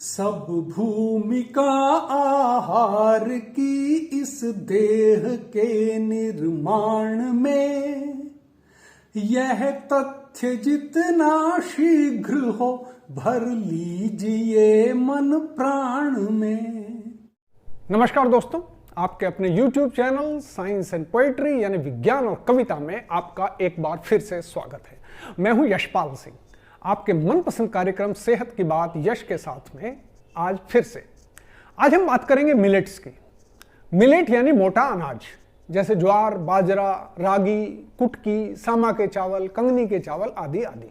सब भूमिका आहार की इस देह के निर्माण में, यह तथ्य जितना शीघ्र हो भर लीजिए मन प्राण में। नमस्कार दोस्तों, आपके अपने YouTube channel science and poetry यानी विज्ञान और कविता में आपका एक बार फिर से स्वागत है। मैं हूं यशपाल सिंह, आपके मनपसंद कार्यक्रम सेहत की बात यश के साथ में आज फिर से। आज हम बात करेंगे मिलेट्स की। मिलेट यानी मोटा अनाज, जैसे ज्वार, बाजरा, रागी, कुटकी, सामा के चावल, कंगनी के चावल आदि आदि।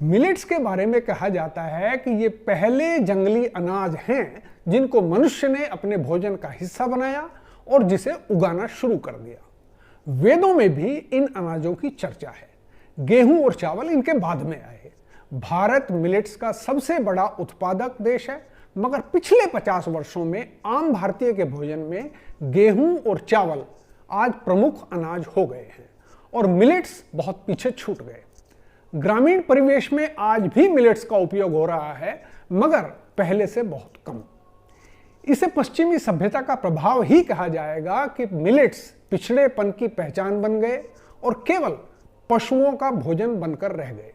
मिलेट्स के बारे में कहा जाता है कि ये पहले जंगली अनाज हैं जिनको मनुष्य ने अपने भोजन का हिस्सा बनाया और जिसे उगाना शुरू कर दिया। वेदों में भी इन अनाजों की चर्चा है। गेहूं और चावल इनके बाद में आए। भारत मिलेट्स का सबसे बड़ा उत्पादक देश है, मगर पिछले 50 वर्षों में आम भारतीय के भोजन में गेहूं और चावल आज प्रमुख अनाज हो गए हैं और मिलेट्स बहुत पीछे छूट गए। ग्रामीण परिवेश में आज भी मिलेट्स का उपयोग हो रहा है, मगर पहले से बहुत कम। इसे पश्चिमी सभ्यता का प्रभाव ही कहा जाएगा कि मिलेट्स पिछड़ेपन की पहचान बन गए और केवल पशुओं का भोजन बनकर रह गए,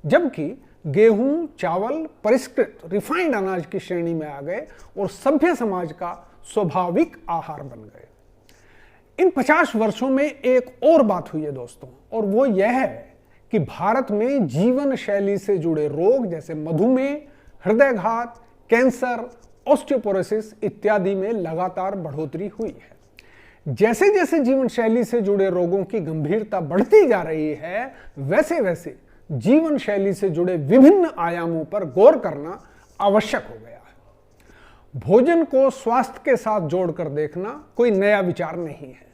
जबकि गेहूं, चावल परिष्कृत रिफाइंड अनाज की श्रेणी में आ गए और सभ्य समाज का स्वाभाविक आहार बन गए। इन 50 वर्षों में एक और बात हुई है दोस्तों, और वो यह है कि भारत में जीवन शैली से जुड़े रोग जैसे मधुमेह, हृदयघात, कैंसर, ऑस्टियोपोरोसिस इत्यादि में लगातार बढ़ोतरी हुई है। जैसे जैसे जीवन शैली से जुड़े रोगों की गंभीरता बढ़ती जा रही है, वैसे वैसे जीवन शैली से जुड़े विभिन्न आयामों पर गौर करना आवश्यक हो गया है। भोजन को स्वास्थ्य के साथ जोड़कर देखना कोई नया विचार नहीं है।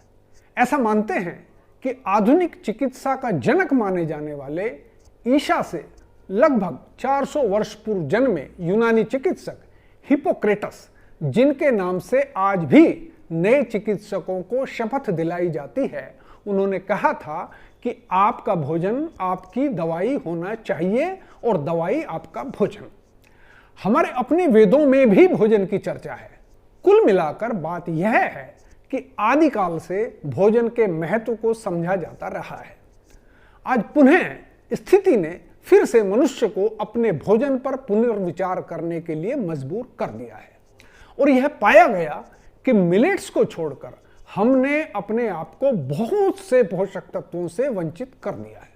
ऐसा मानते हैं कि आधुनिक चिकित्सा का जनक माने जाने वाले ईसा से लगभग 400 वर्ष पूर्व जन्मे यूनानी चिकित्सक हिप्पोक्रेटस, जिनके नाम से आज भी नए चिकित्सकों को शपथ दिलाई जाती है, उन्होंने कहा था कि आपका भोजन आपकी दवाई होना चाहिए और दवाई आपका भोजन। हमारे अपने वेदों में भी भोजन की चर्चा है। कुल मिलाकर बात यह है कि आदिकाल से भोजन के महत्व को समझा जाता रहा है। आज पुनः स्थिति ने फिर से मनुष्य को अपने भोजन पर पुनर्विचार करने के लिए मजबूर कर दिया है और यह पाया गया कि मिलेट्स को छोड़कर हमने अपने आप को बहुत से पोषक तत्वों से वंचित कर दिया है।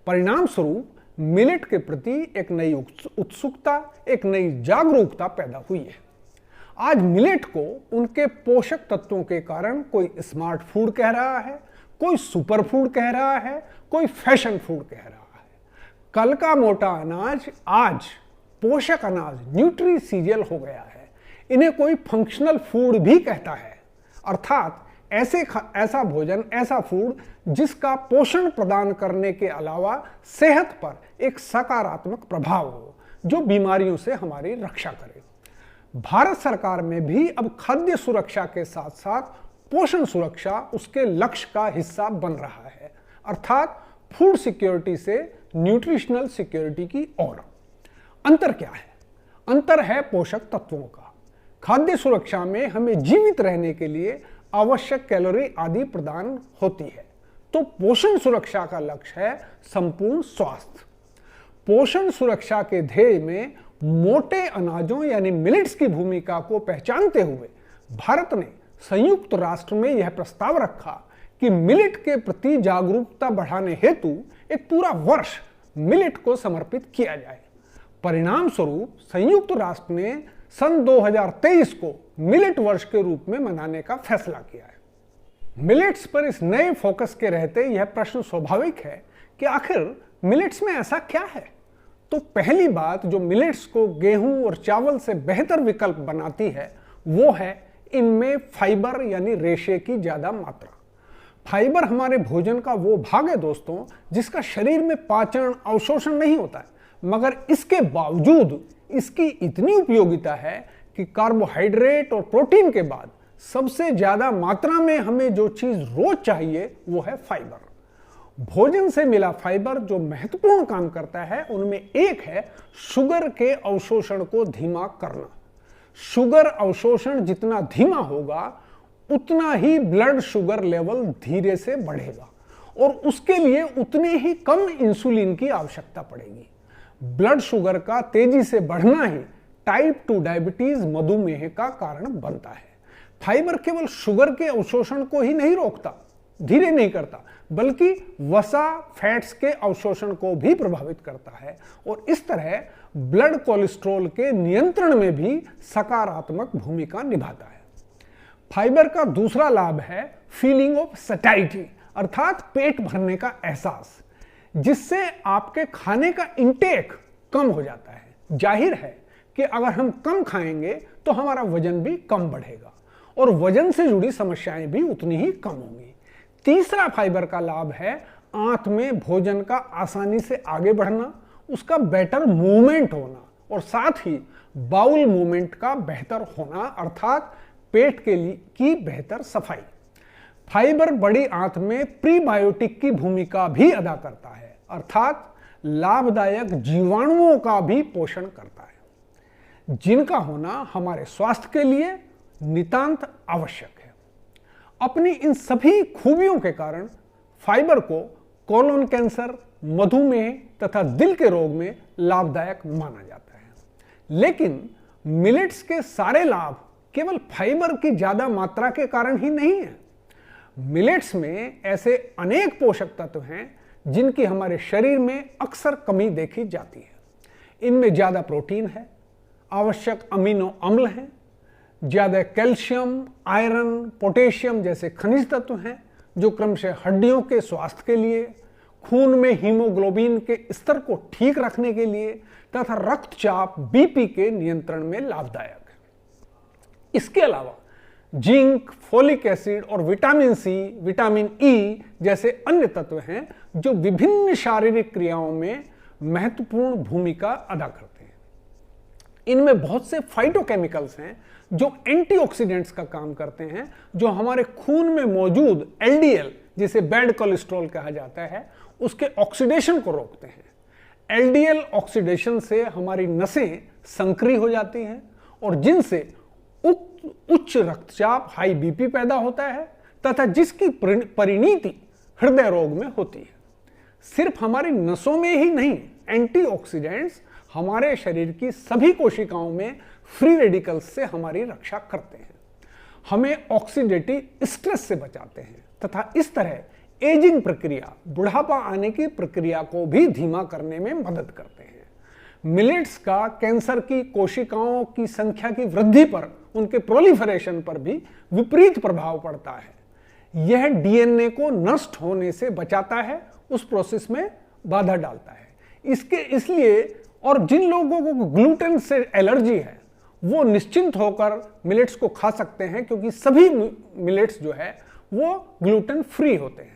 परिणाम स्वरूप मिलेट के प्रति एक नई उत्सुकता, एक नई जागरूकता पैदा हुई है। आज मिलेट को उनके पोषक तत्वों के कारण कोई स्मार्ट फूड कह रहा है, कोई सुपर फूड कह रहा है, कोई फैशन फूड कह रहा है। कल का मोटा अनाज आज पोषक अनाज, न्यूट्री सीरियल हो गया है। इन्हें कोई फंक्शनल फूड भी कहता है, अर्थात ऐसा भोजन, ऐसा फूड जिसका पोषण प्रदान करने के अलावा सेहत पर एक सकारात्मक प्रभाव हो, जो बीमारियों से हमारी रक्षा करे। भारत सरकार में भी अब खाद्य सुरक्षा के साथ साथ पोषण सुरक्षा उसके लक्ष्य का हिस्सा बन रहा है, अर्थात फूड सिक्योरिटी से न्यूट्रिशनल सिक्योरिटी की ओर। अंतर क्या है? अंतर है पोषक तत्वों का। खाद्य सुरक्षा में हमें जीवित रहने के लिए आवश्यक कैलोरी आदि प्रदान होती है, तो पोषण सुरक्षा का लक्ष्य है संपूर्ण स्वास्थ्य। पोषण सुरक्षा के ध्येय में मोटे अनाजों यानी मिलेट्स की भूमिका को पहचानते हुए भारत ने संयुक्त राष्ट्र में यह प्रस्ताव रखा कि मिलेट के प्रति जागरूकता बढ़ाने हेतु एक पूरा वर्ष मिलेट को समर्पित किया जाए। परिणाम स्वरूप संयुक्त राष्ट्र ने सन 2023 को मिलेट वर्ष के रूप में मनाने का फैसला किया है। मिलेट्स पर इस नए फोकस के रहते यह प्रश्न स्वाभाविक है कि आखिर मिलेट्स में ऐसा क्या है? तो पहली बात जो मिलेट्स को गेहूं और चावल से बेहतर विकल्प बनाती है, वो है इनमें फाइबर यानी रेशे की ज्यादा मात्रा। फाइबर हमारे भोजन का वो भाग है दोस्तों, जिसका शरीर में पाचन, अवशोषण नहीं होता है, मगर इसके बावजूद इसकी इतनी उपयोगिता है कि कार्बोहाइड्रेट और प्रोटीन के बाद सबसे ज्यादा मात्रा में हमें जो चीज रोज चाहिए वो है फाइबर। भोजन से मिला फाइबर जो महत्वपूर्ण काम करता है उनमें एक है शुगर के अवशोषण को धीमा करना। शुगर अवशोषण जितना धीमा होगा उतना ही ब्लड शुगर लेवल धीरे से बढ़ेगा और उसके लिए उतने ही कम इंसुलिन की आवश्यकता पड़ेगी। ब्लड शुगर का तेजी से बढ़ना ही टाइप 2 डायबिटीज मधुमेह का कारण बनता है। फाइबर केवल शुगर के अवशोषण को ही नहीं रोकता, धीरे नहीं करता, बल्कि वसा फैट्स के अवशोषण को भी प्रभावित करता है और इस तरह ब्लड कोलेस्ट्रॉल के नियंत्रण में भी सकारात्मक भूमिका निभाता है। फाइबर का दूसरा लाभ है फीलिंग ऑफ सटाइटी, अर्थात पेट भरने का एहसास, जिससे आपके खाने का इंटेक कम हो जाता है। जाहिर है कि अगर हम कम खाएंगे तो हमारा वजन भी कम बढ़ेगा और वजन से जुड़ी समस्याएं भी उतनी ही कम होंगी। तीसरा फाइबर का लाभ है आंत में भोजन का आसानी से आगे बढ़ना, उसका बेटर मूवमेंट होना और साथ ही बाउल मूवमेंट का बेहतर होना, अर्थात पेट के लिए की बेहतर सफाई। फाइबर बड़ी आंत में प्रीबायोटिक की भूमिका भी अदा करता है, अर्थात लाभदायक जीवाणुओं का भी पोषण करता है, जिनका होना हमारे स्वास्थ्य के लिए नितांत आवश्यक है। अपनी इन सभी खूबियों के कारण फाइबर को कोलोन कैंसर, मधुमेह तथा दिल के रोग में लाभदायक माना जाता है। लेकिन मिलेट्स के सारे लाभ केवल फाइबर की ज्यादा मात्रा के कारण ही नहीं है। मिलेट्स में ऐसे अनेक पोषक तत्व हैं जिनकी हमारे शरीर में अक्सर कमी देखी जाती है। इनमें ज्यादा प्रोटीन है, आवश्यक अमीनो अम्ल हैं, ज्यादा कैल्शियम, आयरन, पोटेशियम जैसे खनिज तत्व हैं जो क्रमशः हड्डियों के स्वास्थ्य के लिए, खून में हीमोग्लोबिन के स्तर को ठीक रखने के लिए तथा रक्तचाप बीपी के नियंत्रण में लाभदायक है। इसके अलावा जिंक, फोलिक एसिड और विटामिन सी, विटामिन ई जैसे अन्य तत्व हैं जो विभिन्न शारीरिक क्रियाओं में महत्वपूर्ण भूमिका अदा करते हैं। इनमें बहुत से फाइटोकेमिकल्स हैं जो एंटीऑक्सीडेंट्स का काम करते हैं, जो हमारे खून में मौजूद एलडीएल, जिसे बैड कोलेस्ट्रॉल कहा जाता है, उसके ऑक्सीडेशन को रोकते हैं। एलडीएल ऑक्सीडेशन से हमारी नसें संकरी हो जाती हैं और जिनसे उच्च रक्तचाप, हाई बीपी पैदा होता है तथा जिसकी परिणति हृदय रोग में होती है। सिर्फ हमारी नसों में ही नहीं, एंटीऑक्सीडेंट्स हमारे शरीर की सभी कोशिकाओं में फ्री रेडिकल्स से हमारी रक्षा करते हैं, हमें ऑक्सीडेटिव स्ट्रेस से बचाते हैं तथा इस तरह एजिंग प्रक्रिया, बुढ़ापा आने की प्रक्रिया को भी धीमा करने में मदद करते हैं। मिलेट्स का कैंसर की कोशिकाओं की संख्या की वृद्धि पर, उनके प्रोलिफरेशन पर भी विपरीत प्रभाव पड़ता है। यह डीएनए को नष्ट होने से बचाता है, उस प्रोसेस में बाधा डालता है। इसलिए और जिन लोगों को ग्लूटेन से एलर्जी है वो निश्चिंत होकर मिलेट्स को खा सकते हैं, क्योंकि सभी मिलेट्स जो है वो ग्लूटेन फ्री होते हैं।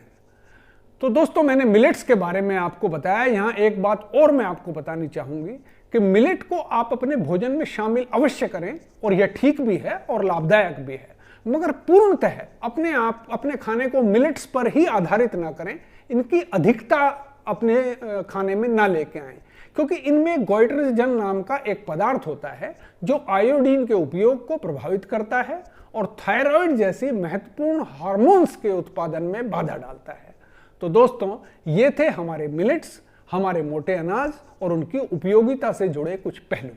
तो दोस्तों, मैंने मिलेट्स के बारे में आपको बताया। यहाँ एक बात और मैं आपको बतानी चाहूंगी कि मिलेट को आप अपने भोजन में शामिल अवश्य करें और यह ठीक भी है और लाभदायक भी है, मगर पूर्णतः अपने खाने को मिलेट्स पर ही आधारित ना करें, इनकी अधिकता अपने खाने में ना लेके आएं, क्योंकि इनमें गोइटरजन नाम का एक पदार्थ होता है जो आयोडीन के उपयोग को प्रभावित करता है और थायराइड जैसी महत्वपूर्ण हार्मोन्स के उत्पादन में बाधा डालता है। तो दोस्तों, ये थे हमारे मिलेट्स, हमारे मोटे अनाज और उनकी उपयोगिता से जुड़े कुछ पहलू।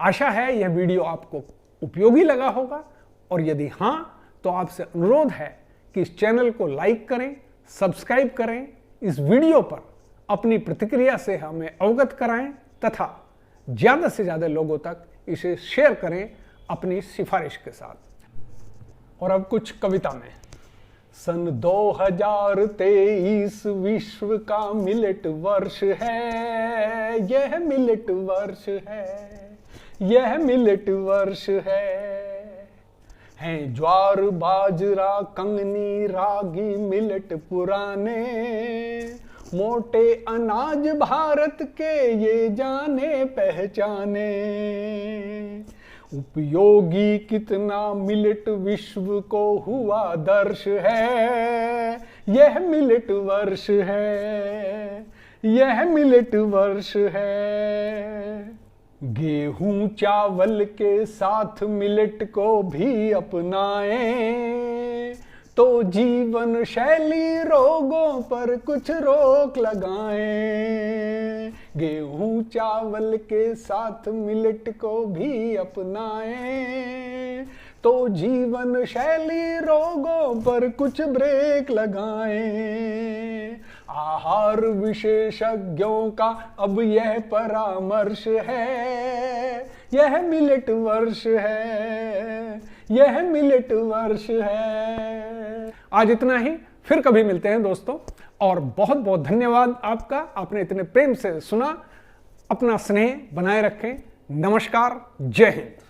आशा है यह वीडियो आपको उपयोगी लगा होगा और यदि हाँ तो आपसे अनुरोध है कि इस चैनल को लाइक करें, सब्सक्राइब करें, इस वीडियो पर अपनी प्रतिक्रिया से हमें अवगत कराएं तथा ज्यादा से ज्यादा लोगों तक इसे शेयर करें अपनी सिफारिश के साथ। और अब कुछ कविता में। सन 2023 विश्व का मिलेट वर्ष है, यह मिलेट वर्ष है, यह मिलेट वर्ष है ज्वार, बाजरा, कंगनी, रागी, मिलेट पुराने, मोटे अनाज भारत के ये जाने पहचाने। उपयोगी कितना मिलेट विश्व को हुआ दर्श है, यह मिलेट वर्ष है, यह मिलेट वर्ष है। गेहूं चावल के साथ मिलेट को भी अपनाएं तो जीवन शैली रोगों पर कुछ रोक लगाएं। गेहूं चावल के साथ मिलेट को भी अपनाएं तो जीवन शैली रोगों पर कुछ ब्रेक लगाएं। आहार विशेषज्ञों का अब यह परामर्श है, यह मिलेट वर्ष है, यह मिलेट वर्ष है। आज इतना ही, फिर कभी मिलते हैं दोस्तों, और बहुत बहुत धन्यवाद आपका, आपने इतने प्रेम से सुना। अपना स्नेह बनाए रखें। नमस्कार, जय हिंद।